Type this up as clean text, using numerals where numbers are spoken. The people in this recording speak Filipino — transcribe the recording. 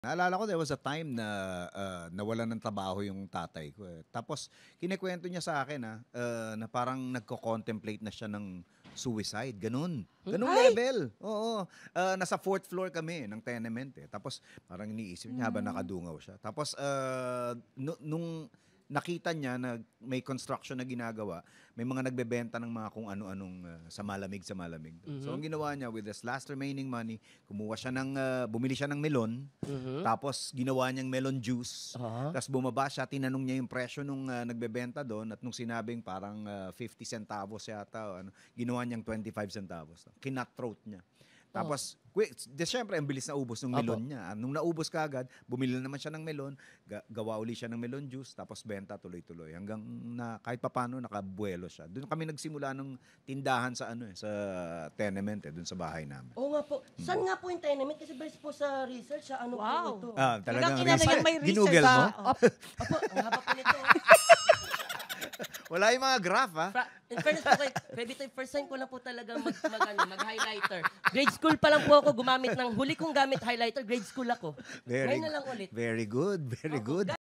Naalala ko there was a time na nawalan ng trabaho yung tatay ko, eh. Tapos kinukuwento niya sa akin, na parang nagko-contemplate na siya ng suicide, gano'n. Gano'ng Ay! level, oo. Nasa 4th floor kami ng tenement, eh. Tapos parang iniisip niya habang nakadungaw siya. Tapos, nung nakita niya na may construction na ginagawa, may mga nagbebenta ng mga kung ano-anong sa malamig So ang Mhm. ginawa niya with his last remaining money, bumili siya ng melon, Mhm. tapos ginawa niyang melon juice. Oo. Tapos bumaba siya, tinanong niya yung presyo nung nagbebenta doon at nung sinabing parang 50 centavos yata o ano, ginawa niyang 25 centavos. Kinutthroat niya. Oh, Tapos, siyempre, ang bilis na ubos ng opo. melon niya. Nung naubos kaagad, bumili na naman siya ng melon, gawa uli siya ng melon juice, tapos benta tuloy-tuloy. Hanggang na kahit papano nakabuelo siya. Doon kami nagsimula ng tindahan sa tenement, doon sa bahay namin. Oo nga po. Saan nga po yung tenement? Kasi based po sa research, ano Wow. po ito? Talagang Talagang inano yan, may research Ginugel mo? ba? Opo, ang haba po nito. Wala yung mga graph, ha? In fairness po kay Bebito, first time ko lang po talaga mag-highlighter. Grade school pa lang po ako gumamit ng, huli kong gamit highlighter, grade school ako. Very, Ngayon na lang ulit. very good, very good.